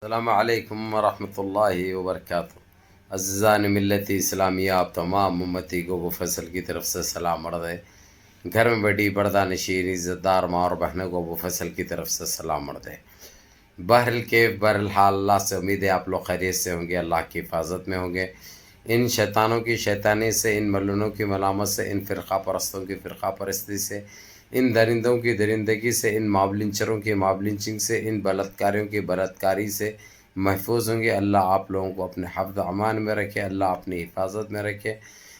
السلام علیکم ورحمۃ اللہ وبرکاتہ۔ عزیزان ملت اسلامیہ، آپ تمام امتی کو فصل کی طرف سے سلام عرض ہے۔ گھر میں بیٹھی پردہ نشین عزت دار ماں اور بہنوں کو فصل کی طرف سے سلام عرض ہے۔ بہرحال اللہ سے امید ہے آپ لوگ خیریت سے ہوں گے، اللہ کی حفاظت میں ہوں گے۔ ان شیطانوں کی شیطانی سے، ان ملونوں کی ملامت سے، ان فرقہ پرستوں کی فرقہ پرستی سے، ان درندوں کی درندگی سے، ان مابلنچروں کی مابلنچنگ سے، ان بلاتکاریوں کی بلاتکاری سے محفوظ ہوں گے۔ اللہ آپ لوگوں کو اپنے حفظ امان میں رکھے، اللہ اپنی حفاظت میں رکھے،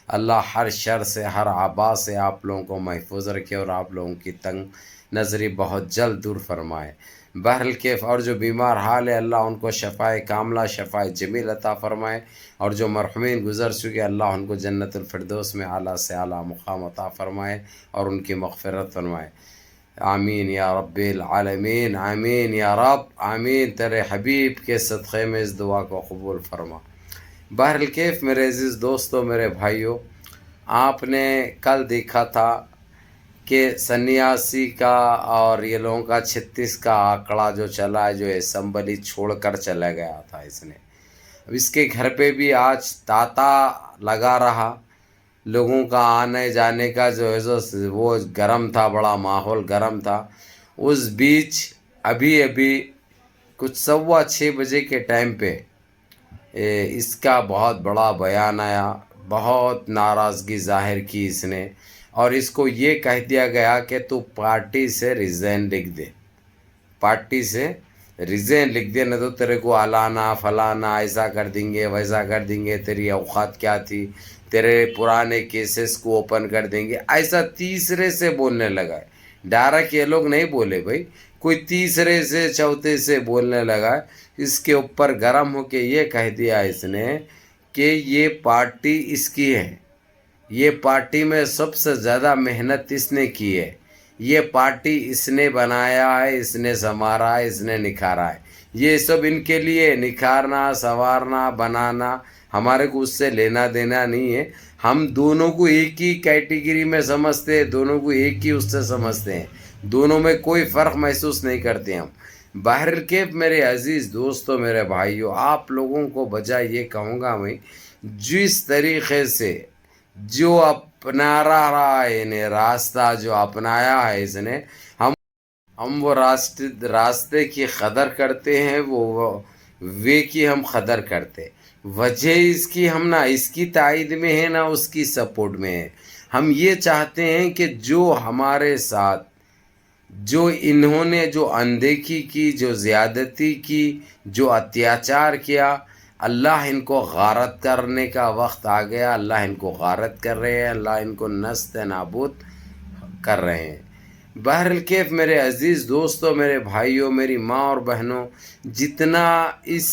اللہ ہر شر سے، ہر آبا سے آپ لوگوں کو محفوظ رکھے اور آپ لوگوں کی تنگ نظری بہت جلد دور فرمائے۔ بہرکیف اور جو بیمار حال ہے اللہ ان کو شفائے کاملہ، شفائے جمیل عطا فرمائے، اور جو مرحومین گزر چکے اللہ ان کو جنت الفردوس میں اعلیٰ سے اعلیٰ مقام عطا فرمائے اور ان کی مغفرت فرمائے۔ آمین یا رب العالمین، آمین یا رب، آمین۔ تیرے حبیب کے صدقے میں اس دعا کو قبول فرما۔ بہرکیف میرے عزیز دوستو، میرے بھائیو، آپ نے کل دیکھا تھا کہ سنیاسی کا اور یہ لوگوں کا 36 کا آنکڑا جو چلا ہے، جو اسمبلی چھوڑ کر چلا گیا تھا اس نے، اب اس کے گھر پہ بھی آج تاتا لگا رہا۔ لوگوں کا آنے جانے کا جو ہے وہ گرم تھا، بڑا ماحول گرم تھا۔ اس بیچ ابھی کچھ 6:15 کے ٹائم پہ اس کا بہت بڑا بیان آیا، بہت ناراضگی ظاہر کی اس نے، اور اس کو یہ کہہ دیا گیا کہ تو پارٹی سے ریزائن لکھ دے، پارٹی سے ریزائن لکھ دے، نہ تو تیرے کو الانا فلانا ایسا کر دیں گے ویسا کر دیں گے، تیری اوقات کیا تھی، تیرے پرانے کیسز کو اوپن کر دیں گے، ایسا تیسرے سے بولنے لگا ہے۔ ڈائریکٹ یہ لوگ نہیں بولے بھائی، کوئی تیسرے سے چوتھے سے بولنے لگا۔ اس کے اوپر گرم ہو کے یہ کہہ دیا اس نے کہ یہ پارٹی اس کی ہے، یہ پارٹی میں سب سے زیادہ محنت اس نے کی ہے، یہ پارٹی اس نے بنایا ہے، اس نے سنوارا ہے، اس نے نکھارا ہے، یہ سب ان کے لیے نکھارنا سنوارنا بنانا ہمارے کو اس سے لینا دینا نہیں ہے۔ ہم دونوں کو ایک ہی کیٹیگری میں سمجھتے ہیں، دونوں کو ایک ہی اس سے سمجھتے ہیں، دونوں میں کوئی فرق محسوس نہیں کرتے ہم۔ بہرکیف میرے عزیز دوستو، میرے بھائیو، آپ لوگوں کو بجائے یہ کہوں گا میں، جس طریقے سے جو اپنا رہا ہے، انہیں راستہ جو اپنایا ہے اس نے، ہم وہ راستے کی قدر کرتے ہیں، وہ وے کی ہم قدر کرتے۔ وجہ اس کی ہم نہ اس کی تائید میں ہے نہ اس کی سپورٹ میں ہے۔ ہم یہ چاہتے ہیں کہ جو ہمارے ساتھ جو انہوں نے جو اندیکھی کی، جو زیادتی کی، جو اتیاچار کیا، اللہ ان کو غارت کرنے کا وقت آ گیا، اللہ ان کو غارت کر رہے ہیں، اللہ ان کو نست نابود کر رہے ہیں۔ بہرکیف میرے عزیز دوستو، میرے بھائیوں، میری ماں اور بہنوں، جتنا اس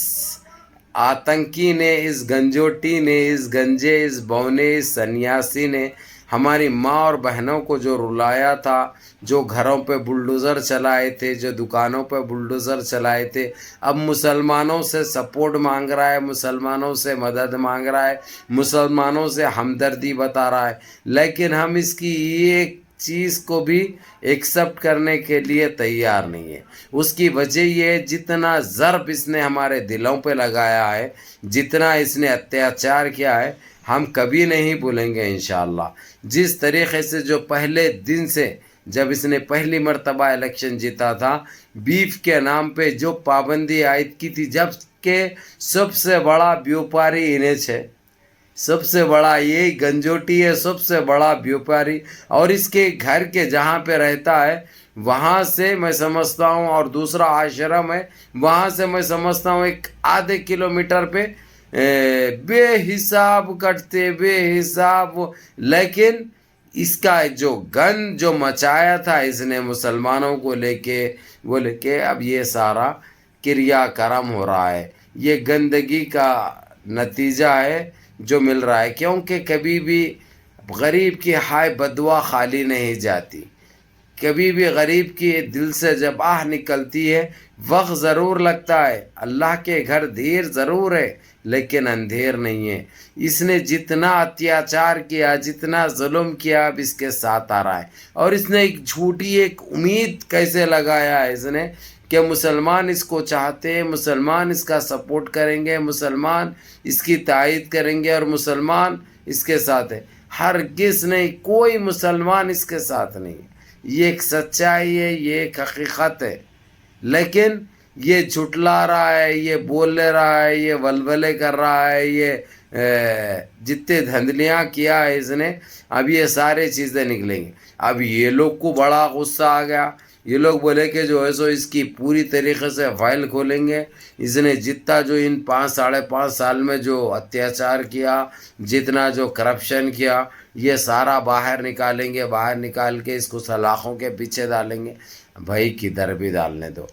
آتنکی نے، اس گنجوٹی نے، اس گنجے، اس بونے، اس سنیاسی نے ہماری ماں اور بہنوں کو جو رلایا تھا، جو گھروں پہ بلڈوزر چلائے تھے، جو دکانوں پہ بلڈوزر چلائے تھے، اب مسلمانوں سے سپورٹ مانگ رہا ہے، مسلمانوں سے مدد مانگ رہا ہے، مسلمانوں سے ہمدردی بتا رہا ہے، لیکن ہم اس کی ایک چیز کو بھی ایکسپٹ کرنے کے لیے تیار نہیں ہے۔ اس کی وجہ یہ ہے، جتنا ضرب اس نے ہمارے دلوں پہ لگایا ہے، جتنا اس نے اتیاچار کیا ہے، ہم کبھی نہیں بھولیں گے انشاءاللہ۔ جس طریقے سے جو پہلے دن سے، جب اس نے پہلی مرتبہ الیکشن جیتا تھا، بیف کے نام پہ جو پابندی عائد کی تھی، جب کہ سب سے بڑا بیوپاری انہیں ہے، سب سے بڑا یہی گنجوٹی ہے، سب سے بڑا بیوپاری، اور اس کے گھر کے جہاں پہ رہتا ہے وہاں سے میں سمجھتا ہوں، اور دوسرا آشرم ہے وہاں سے میں سمجھتا ہوں 1.5 کلومیٹر پہ بے حساب کٹتے، بے حساب، لیکن اس کا جو گن جو مچایا تھا اس نے مسلمانوں کو لے کے اب یہ سارا کریا کرم ہو رہا ہے، یہ گندگی کا نتیجہ ہے جو مل رہا ہے، کیونکہ کبھی بھی غریب کی ہائے بدوا خالی نہیں جاتی، کبھی بھی غریب کی دل سے جب آہ نکلتی ہے، وقت ضرور لگتا ہے، اللہ کے گھر دیر ضرور ہے لیکن اندھیر نہیں ہے۔ اس نے جتنا اتیاچار کیا، جتنا ظلم کیا، اب اس کے ساتھ آ رہا ہے، اور اس نے ایک جھوٹی ایک امید کیسے لگایا ہے اس نے کہ مسلمان اس کو چاہتے ہیں، مسلمان اس کا سپورٹ کریں گے، مسلمان اس کی تائید کریں گے اور مسلمان اس کے ساتھ ہے۔ ہرگز نہیں، کوئی مسلمان اس کے ساتھ نہیں ہے۔ یہ ایک سچائی ہے، یہ ایک حقیقت ہے، لیکن یہ جھٹلا رہا ہے، یہ بول رہا ہے، یہ ولولے کر رہا ہے، یہ جتنے دھندلیاں کیا ہے اس نے، اب یہ سارے چیزیں نکلیں گی۔ اب یہ لوگ کو بڑا غصہ آ گیا، یہ لوگ بولے کہ جو ہے سو اس کی پوری طریقے سے فائل کھولیں گے، اس نے جتنا جو ان 5 سال میں جو اتیاچار کیا، جتنا جو کرپشن کیا، یہ سارا باہر نکالیں گے، باہر نکال کے اس کو سلاخوں کے پیچھے ڈالیں گے۔ بھائی کدھر بھی ڈالنے دو،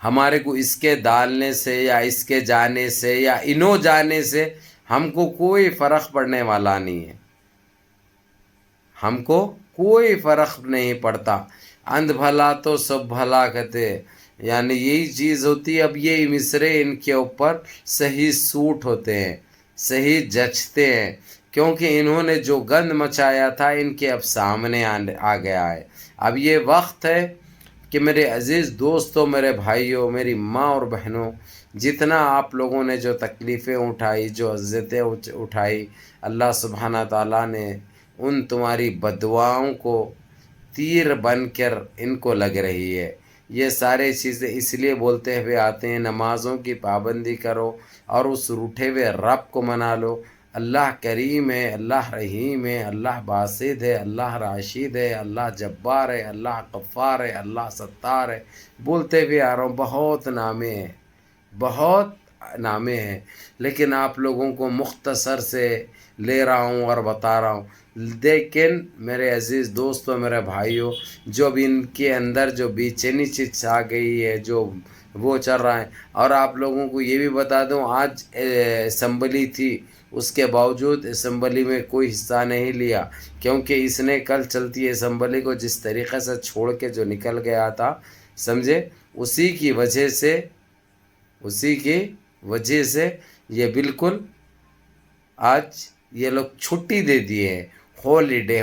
ہمارے کو اس کے ڈالنے سے یا اس کے جانے سے یا انہوں جانے سے ہم کو کوئی فرق پڑنے والا نہیں ہے، ہم کو کوئی فرق نہیں پڑتا۔ اندھ بھلا تو سب بھلا کہتے، یعنی یہی چیز ہوتی ہے۔ اب یہ مصرے ان کے اوپر صحیح سوٹ ہوتے ہیں، صحیح جچتے ہیں، کیونکہ انہوں نے جو گند مچایا تھا ان کے اب سامنے آ گیا ہے۔ اب یہ وقت ہے کہ میرے عزیز دوستوں، میرے بھائیوں، میری ماں اور بہنوں، جتنا آپ لوگوں نے جو تکلیفیں اٹھائی، جو عزتیں اٹھائی، اللہ سبحانہ تعالیٰ نے ان تمہاری بددعاؤں کو تیر بن کر ان کو لگ رہی ہے۔ یہ سارے چیزیں اس لیے بولتے ہوئے آتے ہیں، نمازوں کی پابندی کرو اور اس روٹھے ہوئے رب کو منا لو۔ اللہ کریم ہے، اللہ رحیم ہے، اللہ باسط ہے، اللہ راشد ہے، اللہ جبار ہے، اللہ غفار ہے، اللہ ستار ہے، بولتے ہوئے آ رہا ہوں۔ بہت نامے ہیں، بہت نامے ہیں، لیکن آپ لوگوں کو مختصر سے لے رہا ہوں اور بتا رہا ہوں۔ لیکن میرے عزیز دوستوں، میرے بھائیوں، جو اب ان کے اندر جو بے چینی چیز آ گئی ہے، جو وہ چل رہا ہے، اور آپ لوگوں کو یہ بھی بتا دوں، آج اسمبلی تھی، اس کے باوجود اسمبلی میں کوئی حصہ نہیں لیا، کیونکہ اس نے کل چلتی اسمبلی کو جس طریقے سے چھوڑ کے جو نکل گیا تھا، سمجھے، اسی کی وجہ سے یہ بالکل آج یہ لوگ چھٹی دے دیے ہیں، ہولی ڈے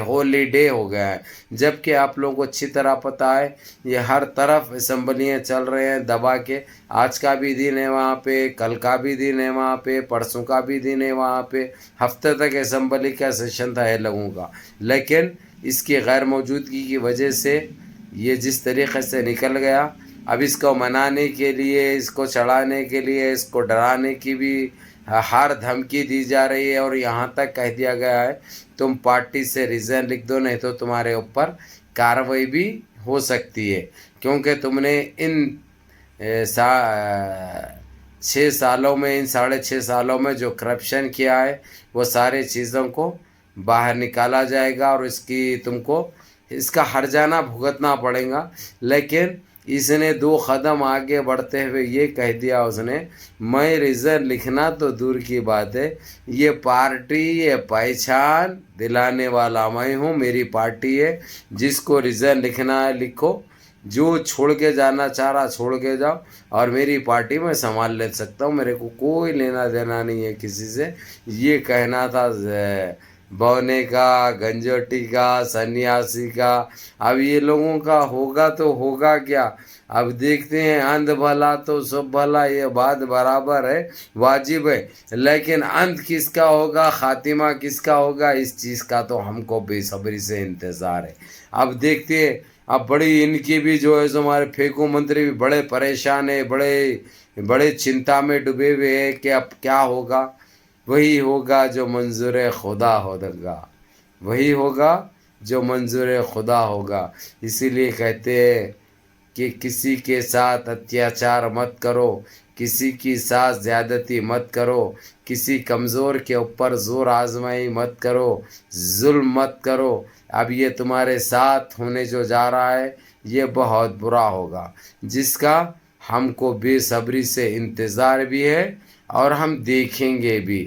ہو گیا ہے۔ جبکہ آپ لوگوں کو اچھی طرح پتہ ہے یہ ہر طرف اسمبلیاں چل رہے ہیں دبا کے، آج کا بھی دن ہے وہاں پہ، کل کا بھی دن ہے وہاں پہ، پرسوں کا بھی دن ہے وہاں پہ، ہفتے تک اسمبلی کا سیشن تھا ہے لوگوں کا، لیکن اس کی غیر موجودگی کی وجہ سے یہ جس طریقے سے نکل گیا، اب اس کو منانے کے لیے، اس کو چڑھانے کے لیے، اس کو ڈرانے کی بھی ہر دھمکی دی جا رہی ہے، اور یہاں تک کہہ دیا گیا ہے تم پارٹی سے ریزائن لکھ دو، نہیں تو تمہارے اوپر کارروائی بھی ہو سکتی ہے، کیونکہ تم نے ان 6 سالوں میں، ان 6.5 سالوں میں جو کرپشن کیا ہے، وہ سارے چیزوں کو باہر نکالا جائے گا، اور تم کو اس کا ہرجانہ بھگتنا پڑے گا۔ لیکن اس نے 2 قدم آگے بڑھتے ہوئے یہ کہہ دیا، اس نے، میں ریزن لکھنا تو دور کی بات ہے، یہ پارٹی، یہ پہچان دلانے والا میں ہوں، میری پارٹی ہے، جس کو ریزن لکھنا ہے لکھو، جو چھوڑ کے جانا چاہ رہا چھوڑ کے جاؤ، اور میری پارٹی میں سنبھال لے سکتا ہوں، میرے کو کوئی لینا دینا نہیں ہے کسی سے۔ یہ کہنا تھا بونے کا، گنجوٹی کا، سنیاسی کا۔ اب یہ لوگوں کا ہوگا تو ہوگا کیا، اب دیکھتے ہیں۔ اندھ بھلا تو سب بھلا، یہ بات برابر ہے، واجب ہے، لیکن اندھ کس کا ہوگا، خاتمہ کس کا ہوگا، اس چیز کا تو ہم کو بے صبری سے انتظار ہے۔ اب دیکھتے ہیں، اب بڑی ان کی بھی جو ہے ہمارے پھیکو منتری بھی بڑے پریشان ہیں، بڑے چنتا میں ڈوبے ہوئے ہیں کہ اب کیا ہوگا۔ وہی ہوگا جو منظور خدا ہوگا، وہی ہوگا جو منظور خدا ہوگا۔ اسی لیے کہتے ہیں کہ کسی کے ساتھ اتیاچار مت کرو، کسی کی ساتھ زیادتی مت کرو، کسی کمزور کے اوپر زور آزمائی مت کرو، ظلم مت کرو۔ اب یہ تمہارے ساتھ ہونے جو جا رہا ہے یہ بہت برا ہوگا، جس کا ہم کو بے صبری سے انتظار بھی ہے، اور ہم دیکھیں گے بھی۔